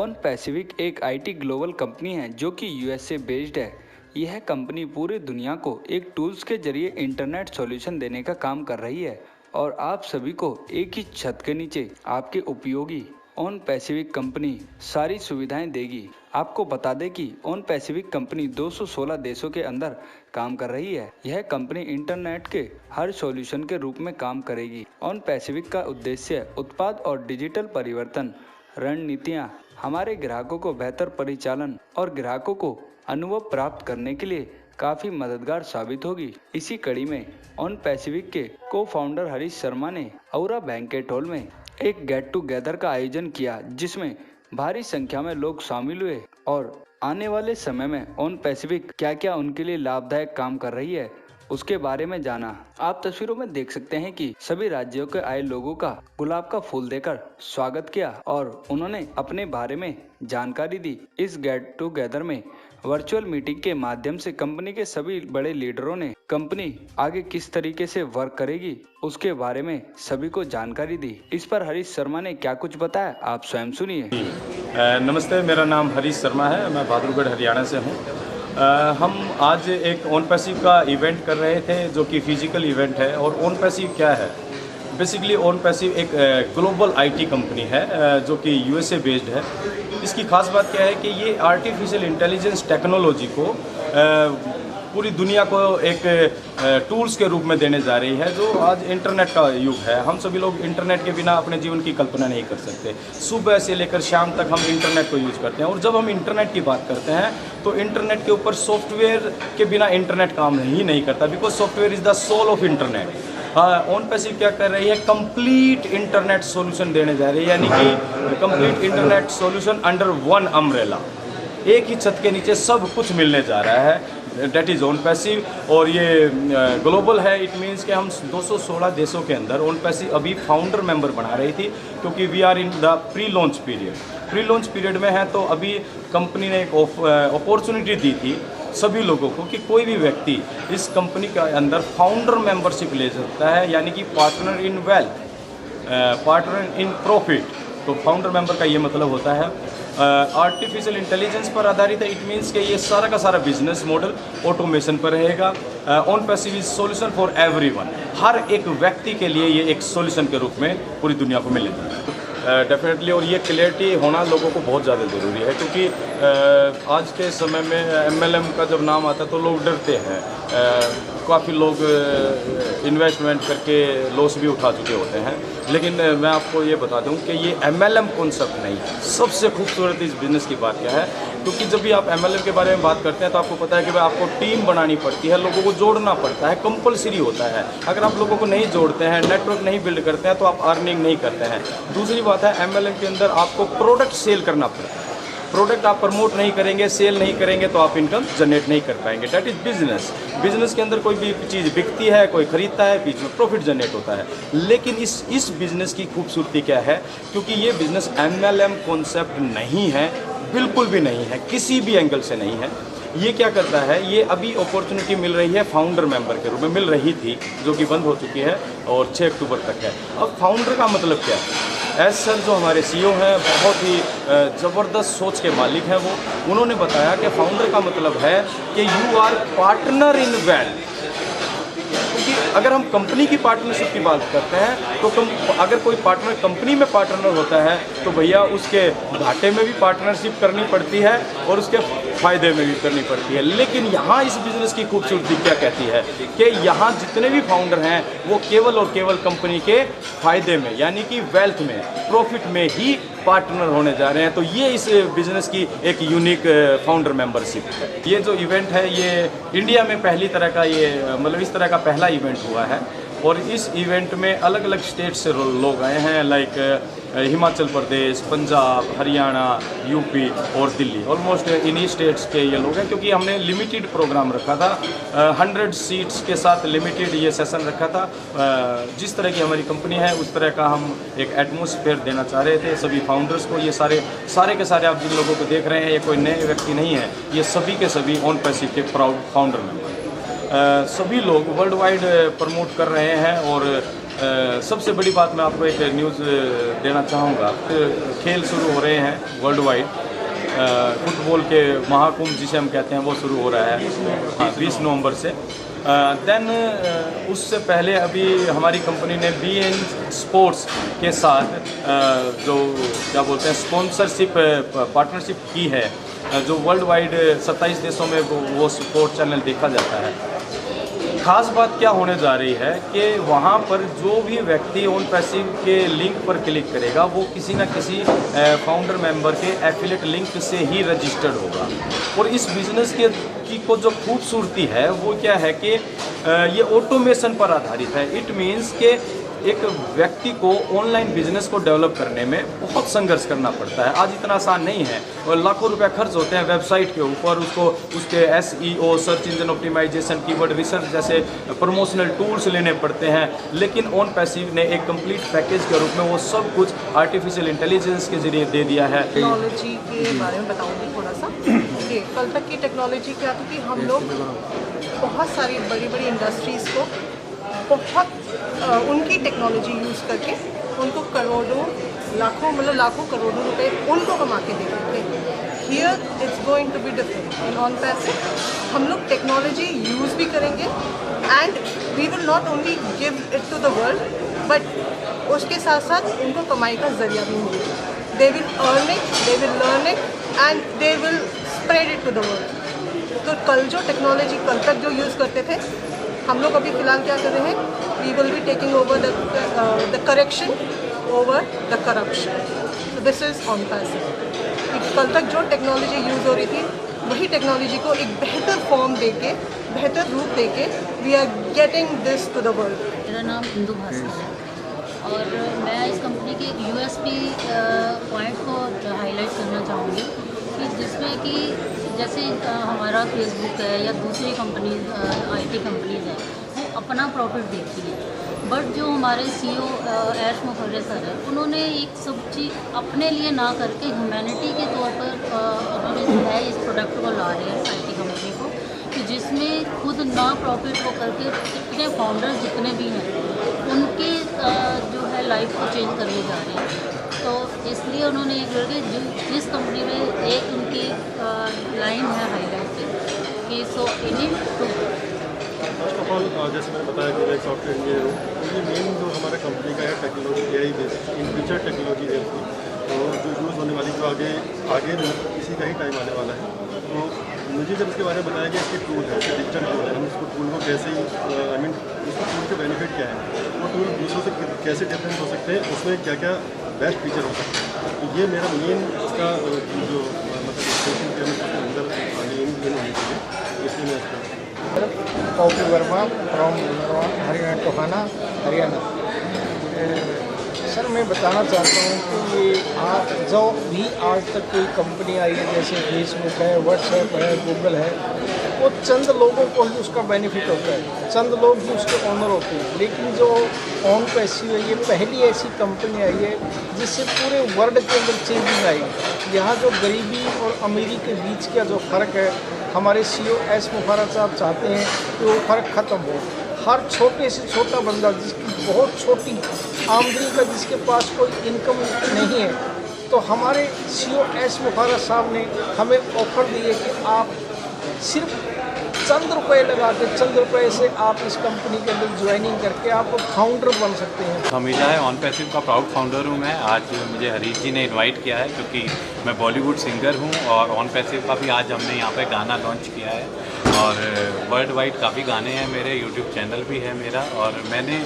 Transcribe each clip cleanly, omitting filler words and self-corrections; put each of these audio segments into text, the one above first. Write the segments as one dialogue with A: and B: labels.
A: On Pacific एक IT global company है जो कि यूएसए बेस्ड है। यह कंपनी पूरी दुनिया को एक टूल्स के जरिए इंटरनेट सॉल्यूशन देने का काम कर रही है और आप सभी को एक ही छत के नीचे आपके उपयोगी ऑन पैसिफिक कंपनी सारी सुविधाएं देगी। आपको बता दें कि ऑन पैसिफिक कंपनी 216 देशों के अंदर काम कर रही है। यह कंपनी इंटरनेट के हर सॉल्यूशन के रूप में काम करेगी। ऑन पैसिफिक का उद्देश्य उत्पाद और डिजिटल परिवर्तन रणनीतियां हमारे ग्राहकों को बेहतर परिचालन और ग्राहकों को अनुभव प्राप्त करने के लिए काफी मददगार साबित होगी। इसी कड़ी में ऑन पैसिफिक के को फाउंडर हरीश शर्मा ने औरा बैंकेट हॉल में एक गेट टुगेदर का आयोजन किया, जिसमें भारी संख्या में लोग शामिल हुए और आने वाले समय में ऑन पैसिफिक क्या क्या उनके लिए लाभदायक काम कर रही है उसके बारे में जाना। आप तस्वीरों में देख सकते हैं कि सभी राज्यों के आए लोगों का गुलाब का फूल देकर स्वागत किया और उन्होंने अपने बारे में जानकारी दी। इस गेट टुगेदर में वर्चुअल मीटिंग के माध्यम से कंपनी के सभी बड़े लीडरों ने कंपनी आगे किस तरीके से वर्क करेगी उसके बारे में सभी को जानकारी दी। इस पर हरीश शर्मा ने क्या कुछ बताया, आप स्वयं सुनिए।
B: नमस्ते, मेरा नाम हरीश शर्मा है, मैं बहादुरगढ़ हरियाणा से हूँ। हम आज एक ऑन पैसिव का इवेंट कर रहे थे जो कि फिजिकल इवेंट है। और ऑन पैसिव क्या है? बेसिकली ऑन पैसिव एक ग्लोबल आईटी कंपनी है जो कि यूएसए बेस्ड है। इसकी खास बात क्या है कि ये आर्टिफिशियल इंटेलिजेंस टेक्नोलॉजी को पूरी दुनिया को एक टूल्स के रूप में देने जा रही है। जो आज इंटरनेट का युग है, हम सभी लोग इंटरनेट के बिना अपने जीवन की कल्पना नहीं कर सकते। सुबह से लेकर शाम तक हम इंटरनेट को यूज़ करते हैं और जब हम इंटरनेट की बात करते हैं तो इंटरनेट के ऊपर सॉफ्टवेयर के बिना इंटरनेट काम ही नहीं करता, because software is the soul of internet. On passive क्या कर रही है? कंप्लीट इंटरनेट सॉल्यूशन देने जा रही है, यानी कि complete internet solution under one umbrella. एक ही छत के नीचे सब कुछ मिलने जा रहा है, डेट इज़ ऑन पैसिव। और ये ग्लोबल है, इट मीन्स कि हम 216 देशों के अंदर ऑन पैसिव अभी फाउंडर मेंबर बना रही थी, क्योंकि we are in the pre launch period. Pre launch period में है तो अभी कंपनी ने एक अपॉर्चुनिटी दी थी सभी लोगों को कि कोई भी व्यक्ति इस कंपनी के अंदर फाउंडर मेंबरशिप ले सकता है, यानी कि partner in wealth, partner in profit. तो फाउंडर मेंबर का ये मतलब होता है आर्टिफिशियल इंटेलिजेंस पर आधारित है। इट मीन्स कि ये सारा का सारा बिजनेस मॉडल ऑटोमेशन पर रहेगा। On passive is solution for everyone. हर एक व्यक्ति के लिए ये एक सॉल्यूशन के रूप में पूरी दुनिया को मिलेगा डेफिनेटली। और ये क्लियरिटी होना लोगों को बहुत ज़्यादा ज़रूरी है, क्योंकि आज के समय में MLM का जब नाम आता है तो लोग डरते हैं। काफ़ी लोग इन्वेस्टमेंट करके लॉस भी उठा चुके होते हैं। लेकिन मैं आपको ये बता दूं कि ये MLM कॉन्सेप्ट नहीं है। सबसे खूबसूरत इस बिज़नेस की बात क्या है? क्योंकि जब भी आप MLM के बारे में बात करते हैं तो आपको पता है कि भाई आपको टीम बनानी पड़ती है, लोगों को जोड़ना पड़ता है, कंपलसरी होता है। अगर आप लोगों को नहीं जोड़ते हैं, नेटवर्क नहीं बिल्ड करते हैं तो आप अर्निंग नहीं करते हैं। दूसरी बात है, MLM के अंदर आपको प्रोडक्ट सेल करना पड़ता है। प्रोडक्ट आप प्रमोट नहीं करेंगे, सेल नहीं करेंगे तो आप इनकम जनरेट नहीं कर पाएंगे। That is business. बिजनेस के अंदर कोई भी चीज़ बिकती है, कोई खरीदता है, बीच में प्रॉफिट जनरेट होता है। लेकिन इस बिजनेस की खूबसूरती क्या है? क्योंकि ये बिजनेस MLM कॉन्सेप्ट नहीं है, बिल्कुल भी नहीं है, किसी भी एंगल से नहीं है। ये क्या करता है? ये अभी अपॉर्चुनिटी मिल रही है फाउंडर मेंबर के रूप में, मिल रही थी जो कि बंद हो चुकी है और 6 अक्टूबर तक है। अब फाउंडर का मतलब क्या है? एस सर जो हमारे CEO हैं, बहुत ही ज़बरदस्त सोच के मालिक हैं वो। उन्होंने बताया कि फाउंडर का मतलब है कि you are partner in wealth. क्योंकि अगर हम कंपनी की पार्टनरशिप की बात करते हैं तो अगर कोई पार्टनर कंपनी में पार्टनर होता है तो भैया उसके घाटे में भी पार्टनरशिप करनी पड़ती है और उसके फ़ायदे में भी करनी पड़ती है। लेकिन यहाँ इस बिज़नेस की खूबसूरती क्या कहती है कि यहाँ जितने भी फाउंडर हैं वो केवल और केवल कंपनी के फ़ायदे में, यानी कि वेल्थ में, प्रॉफिट में ही पार्टनर होने जा रहे हैं। तो ये इस बिज़नेस की एक यूनिक फाउंडर मेंबरशिप है। ये जो इवेंट है ये इंडिया में पहली तरह का, ये मतलब इस तरह का पहला इवेंट हुआ है। और इस इवेंट में अलग अलग स्टेट से लोग आए हैं, लाइक हिमाचल प्रदेश, पंजाब, हरियाणा, यूपी और दिल्ली। ऑलमोस्ट इन्हीं स्टेट्स के ये लोग हैं, क्योंकि हमने लिमिटेड प्रोग्राम रखा था। 100 सीट्स के साथ लिमिटेड ये सेशन रखा था। जिस तरह की हमारी कंपनी है उस तरह का हम एक एटमॉस्फेयर देना चाह रहे थे सभी फाउंडर्स को। ये सारे के सारे आप जिन लोगों को देख रहे हैं ये कोई नए व्यक्ति नहीं है, ये सभी के सभी ऑन पैसिव के प्राउड फाउंडर मेंबर। सभी लोग वर्ल्ड वाइड प्रमोट कर रहे हैं और सबसे बड़ी बात मैं आपको एक न्यूज़ देना चाहूँगा। खेल शुरू हो रहे हैं वर्ल्ड वाइड। फुटबॉल के महाकुंभ जिसे हम कहते हैं वो शुरू हो रहा है, हाँ, 20 नवंबर से। देन उससे पहले अभी हमारी कंपनी ने बीएन स्पोर्ट्स के साथ जो क्या बोलते हैं स्पॉन्सरशिप पार्टनरशिप की है, जो वर्ल्ड वाइड 27 देशों में वो स्पोर्ट चैनल देखा जाता है। खास बात क्या होने जा रही है कि वहाँ पर जो भी व्यक्ति ऑन पैसिव के लिंक पर क्लिक करेगा वो किसी न किसी फाउंडर मेंबर के एफिलिएट लिंक से ही रजिस्टर्ड होगा। और इस बिज़नेस की को जो खूबसूरती है वो क्या है कि ये ऑटोमेशन पर आधारित है। इट मीन्स कि एक व्यक्ति को ऑनलाइन बिजनेस को डेवलप करने में बहुत संघर्ष करना पड़ता है। आज इतना आसान नहीं है और लाखों रुपए खर्च होते हैं वेबसाइट के ऊपर, उसको उसके SEO search engine optimisation, keyword research जैसे प्रमोशनल टूल्स लेने पड़ते हैं। लेकिन ऑन पैसिव ने एक कंप्लीट पैकेज के रूप में वो सब कुछ आर्टिफिशियल इंटेलिजेंस के जरिए दे दिया है।
C: टेक्नोलॉजी के बारे में बताऊंगी थोड़ा सा। कल तक की टेक्नोलॉजी क्या थी कि हम लोग बहुत सारी बड़ी बड़ी इंडस्ट्रीज़ को बहुत उनकी टेक्नोलॉजी यूज़ करके उनको करोड़ों लाखों करोड़ों रुपए उनको कमा के देते थे। Here it's going to be different. In on passive हम लोग टेक्नोलॉजी यूज़ भी करेंगे and we will not only give it to the world but उसके साथ साथ उनको कमाई का जरिया भी मिलेगा। They will earn it, they will learn it and they will spread it to the world. तो कल जो टेक्नोलॉजी कल तक जो यूज़ करते थे, हम लोग अभी फ़िलहाल क्या कर रहे हैं, we will be taking over the correction over the corruption. तो दिस इज़ ऑन पैसिव। कल तक जो टेक्नोलॉजी यूज़ हो रही थी वही टेक्नोलॉजी को एक बेहतर फॉर्म देके, बेहतर रूप देके we are getting this to the world.
D: मेरा नाम इंदु भास्कर है और मैं इस कंपनी के USP पॉइंट को हाईलाइट करना चाहूँगी कि जिसमें कि जैसे हमारा फेसबुक है या दूसरी कंपनीज IT कंपनीज हैं वो अपना प्रॉफिट देखती हैं, बट जो हमारे CEO ऐश मुखर्जी सर हैं उन्होंने एक सब चीज़ अपने लिए ना करके ह्यूमैनिटी के तौर पर उन्होंने जो है इस प्रोडक्ट को ला रहे हैं IT कंपनी को, कि जिसमें खुद ना प्रॉफिट को करके इतने फाउंडर जितने भी हैं उनके जो है लाइफ को चेंज करने जा रहे हैं। तो इसलिए उन्होंने एक करके जिस कंपनी में एक उनकी लाइन है हाईलाइट कि so inning two.
E: First of all जैसे मैंने बताया कि मैं एक सॉफ्टवेयर इंजीनियर हूँ, तो ये मेन जो हमारे कंपनी का है technology AI based in future technology है तो जो यूज़ होने वाली जो आगे इसी का ही टाइम आने वाला है। तो मुझे जब इसके बारे में बताया गया इसके टूल है, डिजिटल टूल है, हम इसको टूल को कैसे उसको टूल के बेनिफिट क्या है, वो टूल दूसरों से कैसे डिफरेंट हो सकते हैं, उसमें क्या क्या बेस्ट फीचर हो सकते हैं। तो ये मेरा मेन इसका जो मतलब स्टेशन के अंदर इन होनी चाहिए, इसलिए मैं इसका
F: copy Verma from Haryana Tohana Haryana. Sir मैं बताना चाहता हूँ कि ये आज जो भी आज तक कोई कंपनी आई है जैसे फेसबुक है, व्हाट्सएप है, गूगल है, वो चंद लोगों को ही उसका बेनिफिट होता है, चंद लोग ही उसके ओनर होते हैं। लेकिन जो ऑन पैसिव है ये पहली ऐसी कंपनी आई है जिससे पूरे वर्ल्ड के अंदर चेंजिंग आई। यहाँ जो गरीबी और अमीरी के बीच का जो फ़र्क है, हमारे CEO ऐश मुखर्जी साहब चाहते हैं कि वो फ़र्क ख़त्म हो। हर छोटे से छोटा बंदा जिसकी बहुत छोटी आमदनी का, जिसके पास कोई इनकम नहीं है, तो हमारे CEO ऐश मुखर्जी साहब ने हमें ऑफ़र दिए कि आप सिर्फ चंद रुपए लगा के, चंद रुपए से आप इस कंपनी के अंदर ज्वाइनिंग करके आप फाउंडर बन सकते हैं।
G: हमेशा है ऑन पैसिव का प्राउड फाउंडर हूँ मैं। आज मुझे हरीश जी ने इनवाइट किया है क्योंकि मैं बॉलीवुड सिंगर हूँ और ऑन पैसिव का भी आज हमने यहाँ पे गाना लॉन्च किया है और वर्ल्ड वाइड काफ़ी गाने हैं मेरे, यूट्यूब चैनल भी है मेरा। और मैंने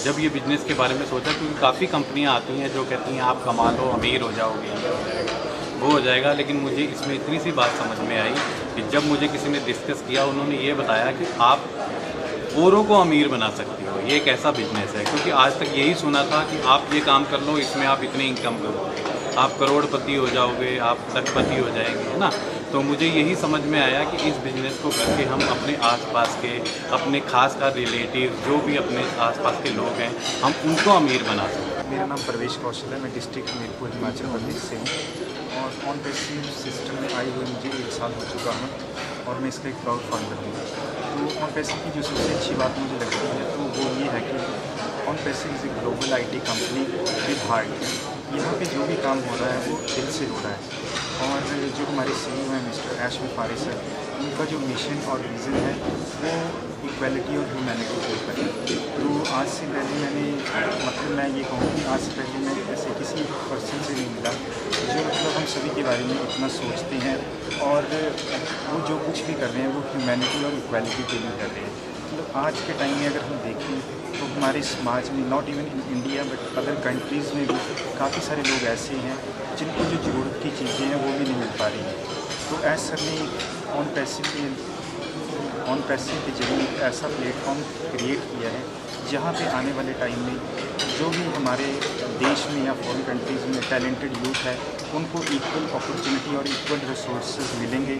G: जब ये बिज़नेस के बारे में सोचा क्योंकि काफ़ी कंपनियाँ आती हैं जो कहती हैं आप कमा लो, अमीर हो जाओगे, ये हो जाएगा, वो हो जाएगा, लेकिन मुझे इसमें इतनी सी बात समझ में आई कि जब मुझे किसी ने डिस्कस किया उन्होंने ये बताया कि आप औरों को अमीर बना सकती हो, ये एक ऐसा बिजनेस है। क्योंकि आज तक यही सुना था कि आप ये काम कर लो, इसमें आप इतनी इनकम करोगे, आप करोड़पति हो जाओगे, आप लखपति हो जाएंगे, है ना। तो मुझे यही समझ में आया कि इस बिज़नेस को करके हम अपने आसपास के, अपने खास का रिलेटिव जो भी अपने आसपास के लोग हैं, हम उनको अमीर बना सकते हैं।
H: मेरा नाम परवेश कौशल है, मैं डिस्ट्रिक्ट हमीरपुर हिमाचल प्रदेश से हूँ और ऑन पैसिव सिस्टम में आई हुई मुझे 1 साल हो चुका है और मैं इसका एक प्राउड फाउंडर हूँ। तो ऑन पैसिव की जो सबसे अच्छी बात मुझे लगती है तो वो ये है कि OnPassive is a global IT company with heart. यहाँ पे जो भी काम हो रहा है वो दिल से हो रहा है। और जो हमारे CEO हैं मिस्टर ऐश फारिस है, उनका जो मिशन और विज़न है वो इक्वालिटी और ह्यूमैनिटी के ऊपर है। तो आज से पहले मैं ये कहूँ कि आज से पहले मैं ऐसे किसी पर्सन से नहीं मिला जो हम सभी के बारे में इतना सोचते हैं और वो जो कुछ भी कर रहे हैं वो ह्यूमैनिटी और इक्वालिटी के लिए कर रहे हैं। मतलब आज के टाइम में अगर हम देखें तो हमारे समाज में not even in India but other countries में भी काफ़ी सारे लोग ऐसे हैं जिनको जो ज़रूरत की चीज़ें हैं वो भी नहीं मिल पा रही हैं। तो ऐसा सर ने OnPassive के जरिए एक ऐसा प्लेटफॉर्म क्रिएट किया है जहाँ पे आने वाले टाइम में जो भी हमारे देश में या फॉरेन कंट्रीज़ में टैलेंटेड यूथ है उनको इक्वल अपॉर्चुनिटी और इक्वल रिसोर्सेज मिलेंगे।